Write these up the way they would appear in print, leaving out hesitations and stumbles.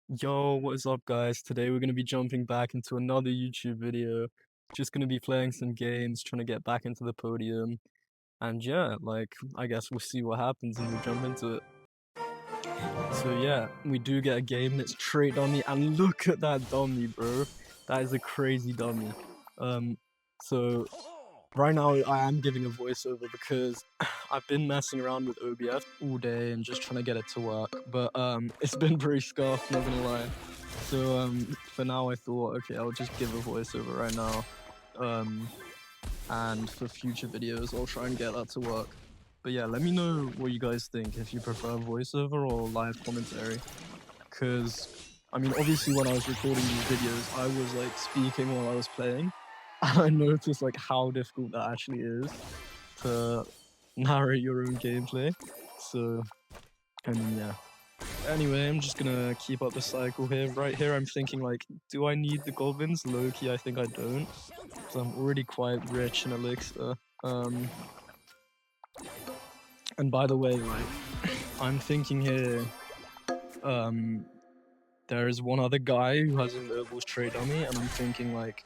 Yo, what is up, guys? Today we're going to be jumping back into another YouTube video. Just going to be playing some games, trying to get back into the podium. And yeah, I guess we'll see what happens and we'll jump into it. So yeah, we do get a game that's trait dummy, and look at that dummy, bro. That is a crazy dummy. Um, so right now I am giving a voiceover because I've been messing around with OBS all day and just trying to get it to work. But it's been pretty scuffed, not gonna lie. So for now I thought, okay, I'll just give a voiceover right now. And for future videos I'll try and get that to work. But yeah, let me know what you guys think, if you prefer voiceover or live commentary. Cause I mean, obviously when I was recording these videos, I was like speaking while I was playing. And I noticed like how difficult that actually is to narrate your own gameplay. So I mean, yeah. Anyway, I'm just gonna keep up the cycle here. Right here, I'm thinking like, do I need the goblins? Low-key, I think I don't, because I'm already quite rich in elixir. And by the way, like, I'm thinking here, there is one other guy who has a nobles trait on me, and I'm thinking like,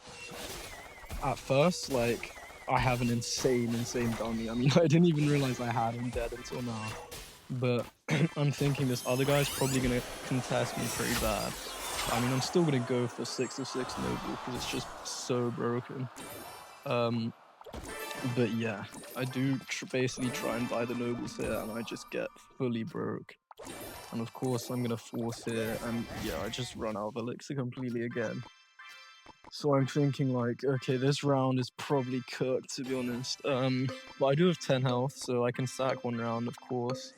at first, like, I have an insane dummy. I mean, I didn't even realize I had him dead until now. But I'm thinking this other guy's probably gonna contest me pretty bad. I mean, I'm still gonna go for 6 of 6 noble because it's just so broken. But yeah, I do basically try and buy the nobles here, and I just get fully broke. And of course, I'm gonna force here, and yeah, I just run out of elixir completely again. So I'm thinking like, okay, this round is probably cooked, to be honest. But I do have 10 health, so I can sack one round, of course.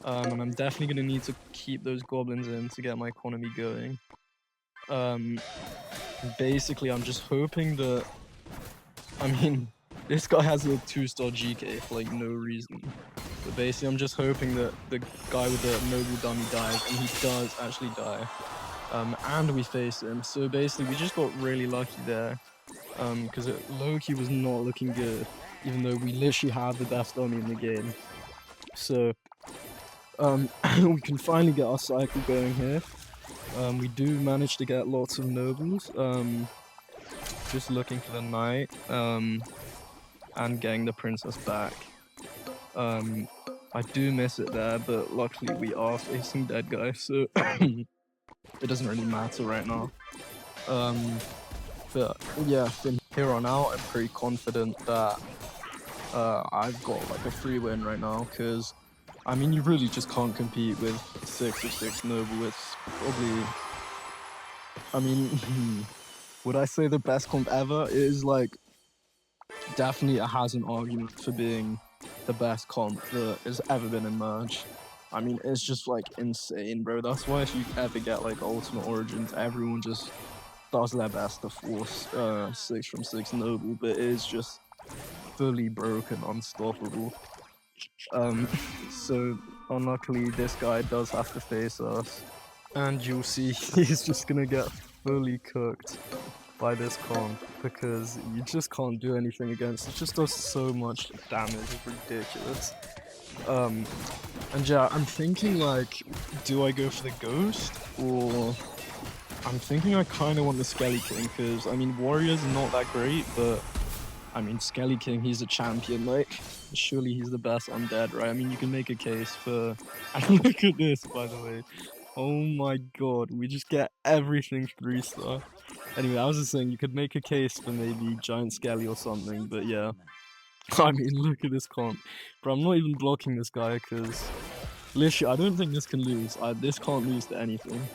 And I'm definitely gonna need to keep those goblins in to get my economy going. Basically, I'm just hoping that, I mean, this guy has a 2-star GK for like no reason. But basically, I'm just hoping that the guy with the noble dummy dies, and he does actually die. And we face him. So basically, we just got really lucky there. Because low-key was not looking good, even though we literally have the best dummy in the game. So, we can finally get our cycle going here. We do manage to get lots of nobles. Just looking for the knight, and getting the princess back. I do miss it there, but luckily we are facing dead guys, so it doesn't really matter right now. But yeah, from here on out, I'm pretty confident that I've got like a free win right now, because I mean, you really just can't compete with 6 of 6 noble. It's probably, I mean, would I say the best comp ever? It is like, definitely it has an argument for being the best comp that has ever been in Merge. I mean, it's just like insane, bro. That's why if you ever get like Ultimate Origins, everyone just does their best to force 6 from 6 noble, but it is just fully broken, unstoppable. So unluckily this guy does have to face us, and you'll see he's just gonna get fully cooked by this comp, because you just can't do anything against it. It just does so much damage, it's ridiculous. And yeah, I'm thinking like, do I go for the ghost, or I'm thinking I kind of want the Skelly King, because I mean, Warrior's not that great, but I mean, Skelly King, he's a champion, like, surely he's the best undead, right? I mean, you can make a case for, and look at this, by the way. Oh my god, we just get everything 3-star. Anyway, I was just saying, you could make a case for maybe Giant Skelly or something, but yeah. I mean, look at this comp. Bro, I'm not even blocking this guy, because literally, I don't think this can lose. This can't lose to anything.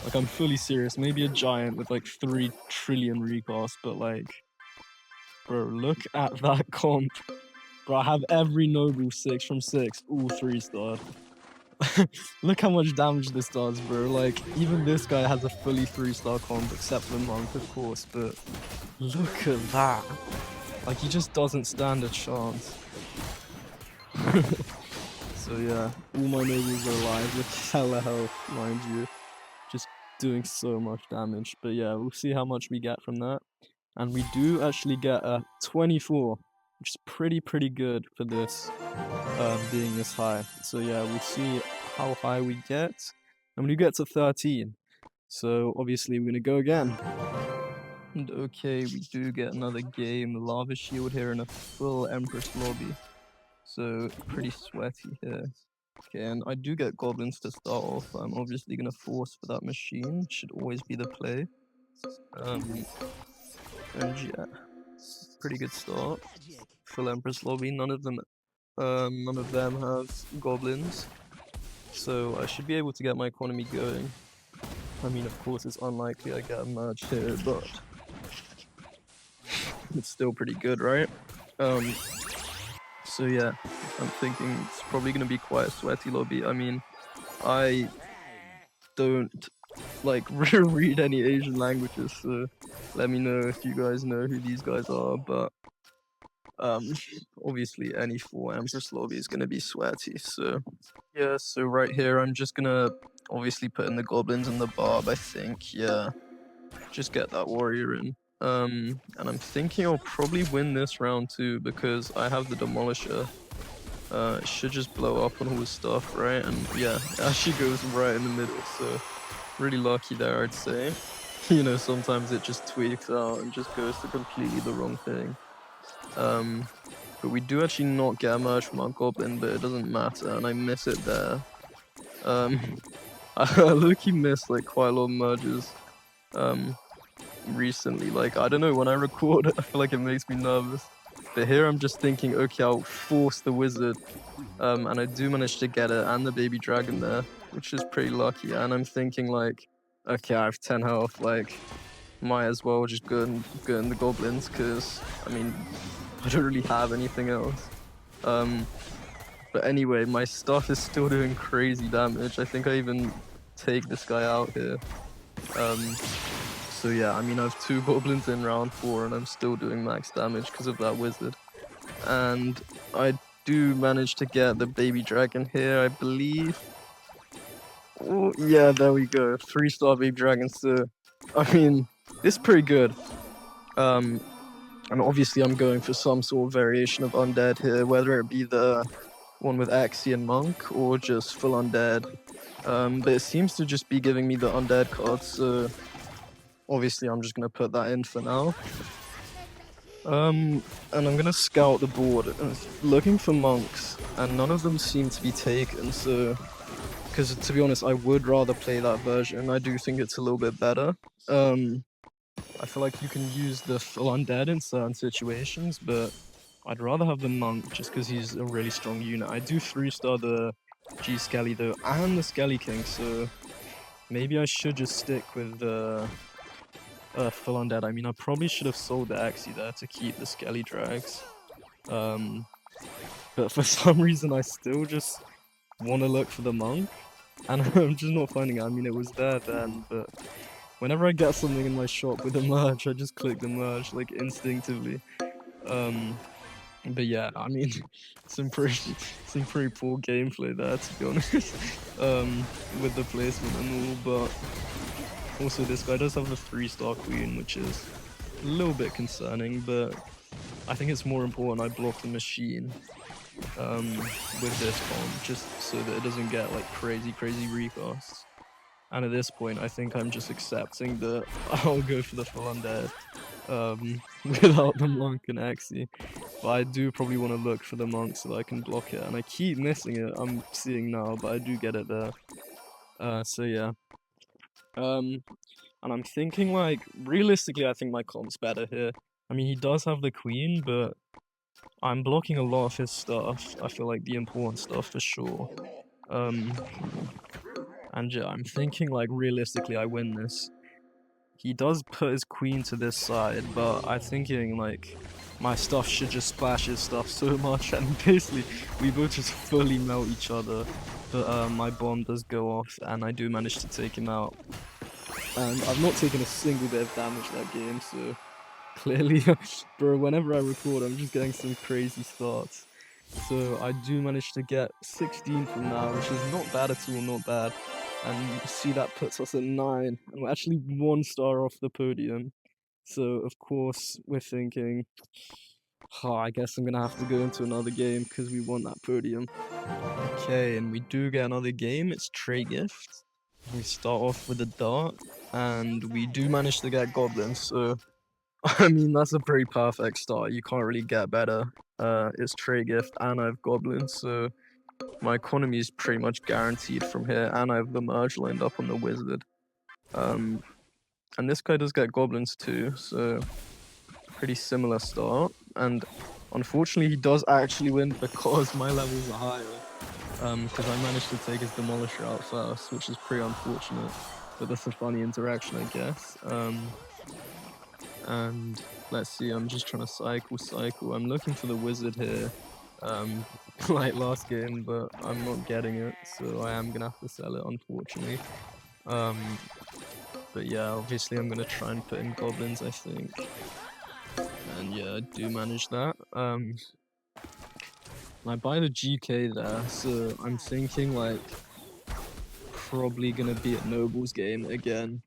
Like, I'm fully serious. Maybe a giant with like 3 trillion recast, but like, bro, look at that comp. Bro, I have every noble 6 from 6, all 3-star. Look how much damage this does, bro. Like, even this guy has a fully 3-star comp, except for the monk, of course, but look at that. Like, he just doesn't stand a chance. So yeah, all my nobles are alive with hella health, mind you. Just doing so much damage. But yeah, we'll see how much we get from that. And we do actually get a 24, which is pretty good for this being this high. So yeah, we'll see how high we get. And when you get to 13, So obviously we're gonna go again. And okay, we do get another game. Lava Shield here in a full Empress lobby. So pretty sweaty here. Okay, and I do get goblins to start off. I'm obviously gonna force for that machine. Should always be the play. And yeah, pretty good start. Full Empress lobby. None of them have goblins. So I should be able to get my economy going. I mean, of course, it's unlikely I get a merge here, but it's still pretty good, right? So yeah, I'm thinking it's probably gonna be quite a sweaty lobby. I mean, I don't like read any Asian languages, so let me know if you guys know who these guys are. But obviously any 4 Empress lobby is gonna be sweaty. So yeah, so right here I'm just gonna obviously put in the goblins and the barb. I think, yeah, just get that warrior in. And I'm thinking I'll probably win this round too because I have the demolisher. It should just blow up on all his stuff, right? And yeah, it actually goes right in the middle, so really lucky there, I'd say. You know, sometimes it just tweaks out and just goes to completely the wrong thing. But we do actually not get a merge from our goblin, but it doesn't matter, and I miss it there. I low-key missed like quite a lot of merges recently. Like, I don't know, when I record it, I feel like it makes me nervous. But here I'm just thinking, okay, I'll force the wizard. And I do manage to get it, and the baby dragon there, which is pretty lucky. And I'm thinking like, okay, I have 10 health, like, might as well just go in the goblins, because, I mean, I don't really have anything else. But anyway, my stuff is still doing crazy damage. I think I even take this guy out here. So yeah, I mean, I have 2 goblins in round 4 and I'm still doing max damage because of that wizard. And I do manage to get the baby dragon here, I believe. Oh, yeah, there we go. 3-star baby dragon, so, I mean, it's pretty good. And obviously I'm going for some sort of variation of undead here, whether it be the one with Axion Monk or just full undead. But it seems to just be giving me the undead cards, so obviously I'm just gonna put that in for now. And I'm gonna scout the board, looking for monks, and none of them seem to be taken, so... Because to be honest, I would rather play that version, I do think it's a little bit better. I feel like you can use the full undead in certain situations, but I'd rather have the monk just because he's a really strong unit. I do 3-star the G Skelly though, and the Skelly King, so maybe I should just stick with the full undead. I mean, I probably should have sold the Axie there to keep the Skelly Drags. But for some reason, I still just want to look for the monk, and I'm just not finding it. I mean, it was there then, but whenever I get something in my shop with a merge, I just click the merge, like, instinctively. But yeah, I mean, some pretty poor gameplay there, to be honest, with the placement and all, but also this guy does have the 3-star queen, which is a little bit concerning, but I think it's more important I block the machine with this comp, just so that it doesn't get like crazy recasts. And at this point, I think I'm just accepting that I'll go for the full undead without the monk and Axie. But I do probably want to look for the monk so that I can block it, and I keep missing it, I'm seeing now, but I do get it there. So yeah. And I'm thinking, like, realistically, I think my comp's better here. I mean, he does have the queen, but I'm blocking a lot of his stuff. I feel like the important stuff for sure. And yeah, I'm thinking, like, realistically, I win this. He does put his queen to this side, but I'm thinking, like, my stuff should just splash his stuff so much, and basically, we both just fully melt each other. But my bomb does go off, and I do manage to take him out. And I've not taken a single bit of damage that game, so clearly, bro, whenever I record, I'm just getting some crazy starts. So I do manage to get 16 from now, which is not bad at all, not bad. And see, that puts us at 9, and we're actually 1 star off the podium. So of course we're thinking, oh, I guess I'm gonna have to go into another game because we won that podium. Okay, and we do get another game. It's Trey Gift. We start off with a dart, and we do manage to get goblins, so I mean that's a pretty perfect start. You can't really get better. It's trade gift, and I have goblins, so my economy is pretty much guaranteed from here, and I have the merge lined up on the wizard. And this guy does get goblins too, so pretty similar start. And unfortunately, he does actually win because my levels are higher. Because I managed to take his demolisher out first, which is pretty unfortunate. But that's a funny interaction, I guess. And let's see, I'm just trying to cycle. I'm looking for the wizard here, like last game, but I'm not getting it, so I am gonna have to sell it, unfortunately. But yeah, obviously I'm gonna try and put in goblins, I think. And yeah, I do manage that. I buy the GK there, so I'm thinking like probably gonna be at Noble's game again.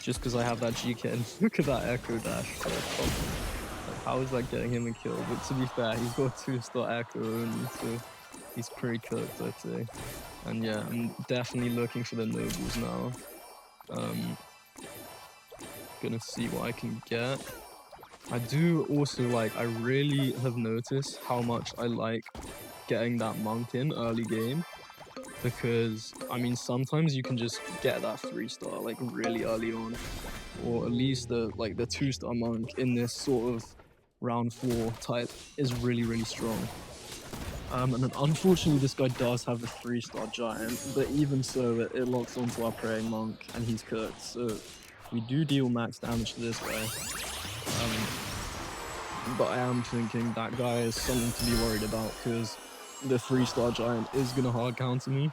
Just because I have that GK, and look at that Echo Dash. Like, how is that getting him a kill? But to be fair, he's got a 2-star Echo only, so he's pretty cooked, I'd say. And yeah, I'm definitely looking for the Nobles now. Gonna see what I can get. I do also like, I really have noticed how much I like getting that monk in early game. Because, I mean, sometimes you can just get that 3-star, like, really early on. Or at least the 2-star monk in this sort of round 4 type is really, really strong. And then unfortunately this guy does have the 3-star giant, but even so, it locks onto our praying monk, and he's cooked. So we do deal max damage to this guy. But I am thinking that guy is something to be worried about, because the 3-star giant is gonna hard counter me.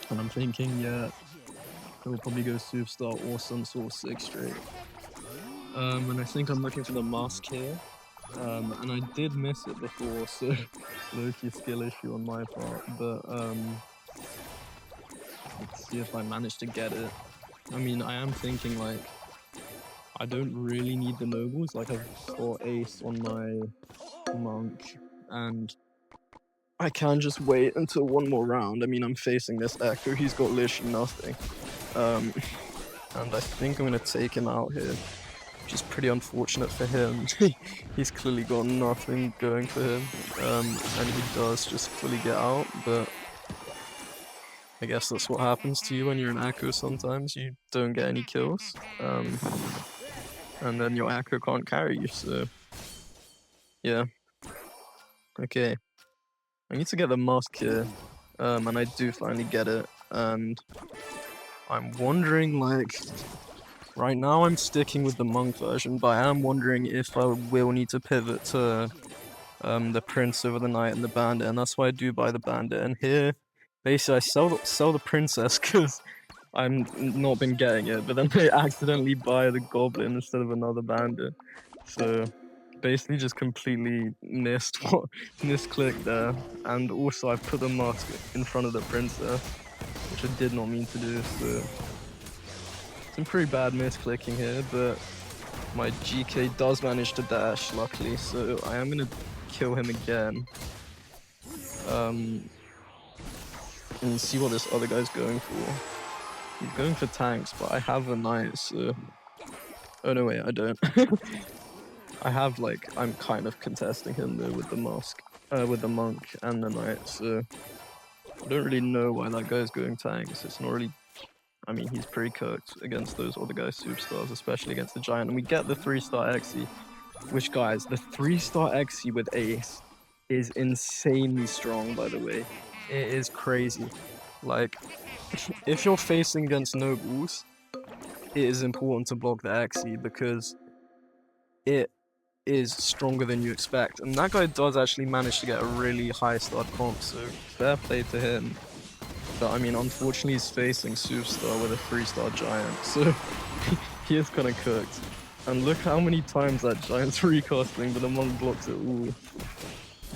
And I'm thinking, yeah, he'll probably go superstar or some sort of 6 straight. And I think I'm looking for the mask here. And I did miss it before, so low-key skill issue on my part. But let's see if I manage to get it. I mean, I am thinking like, I don't really need the nobles. Like, I've got ace on my monk, and I can just wait until one more round. I mean, I'm facing this Echo, he's got literally nothing. And I think I'm gonna take him out here, which is pretty unfortunate for him. He's clearly got nothing going for him, and he does just fully get out, but I guess that's what happens to you when you're an Echo sometimes. You don't get any kills, and then your Echo can't carry you, so yeah. Okay. I need to get the mask here, and I do finally get it, and I'm wondering, like, right now I'm sticking with the monk version, but I am wondering if I will need to pivot to the prince over the knight and the bandit, and that's why I do buy the bandit. And here, basically, I sell the princess because I'm not been getting it, but then I accidentally buy the goblin instead of another bandit. So basically, just completely misclicked there. And also, I put the mask in front of the princess, which I did not mean to do. So some pretty bad misclicking here, but my GK does manage to dash, luckily, so I am gonna kill him again. And see what this other guy's going for. He's going for tanks, but I have a knight, so... Oh no, wait, I don't. I have, like, I'm kind of contesting him though with the mask, with the monk and the knight, so... I don't really know why that guy's going tanks. It's not really... I mean, he's pretty cooked against those other guys' superstars, especially against the giant. And we get the 3-star Xe, which, guys, the 3-star Xe with ace is insanely strong, by the way. It is crazy. Like, if you're facing against nobles, it is important to block the Xe because it is stronger than you expect. And that guy does actually manage to get a really high start comp, so fair play to him. But I mean, unfortunately, he's facing Superstar with a 3-star giant, so he is kind of cooked. And look how many times that giant's recasting, but the monk blocks it all.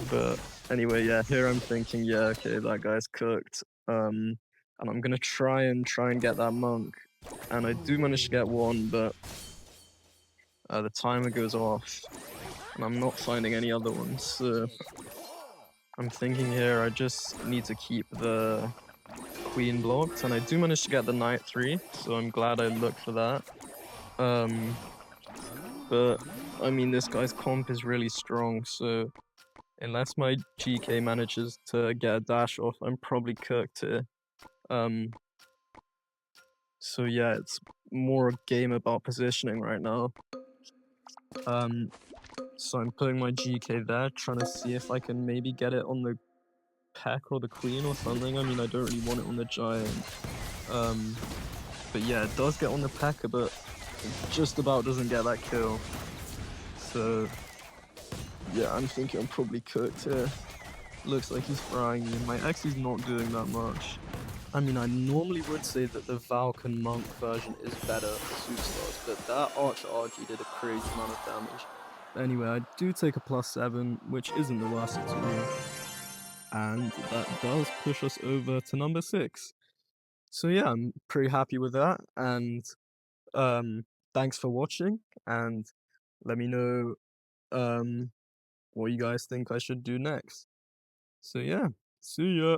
But anyway, yeah, here I'm thinking, yeah, okay, that guy's cooked. And I'm gonna try and get that monk. And I do manage to get one, but the timer goes off. And I'm not finding any other ones, so I'm thinking here I just need to keep the queen blocked, and I do manage to get the knight 3, so I'm glad I looked for that. But I mean, this guy's comp is really strong, so unless my GK manages to get a dash off, I'm probably cooked here. So yeah, it's more a game about positioning right now. So I'm putting my GK there, trying to see if I can maybe get it on the peck or the queen or something. I mean, I don't really want it on the giant. But yeah, it does get on the pecker, but it just about doesn't get that kill. So yeah, I'm thinking I'm probably cooked here. Looks like he's frying me. My X is not doing that much. I mean, I normally would say that the Valken Monk version is better for Superstars, but that Archer RG did a crazy amount of damage. Anyway, I do take a +7, which isn't the worst at all. And that does push us over to number 6. So yeah, I'm pretty happy with that, and thanks for watching, and let me know what you guys think I should do next. So yeah, see ya!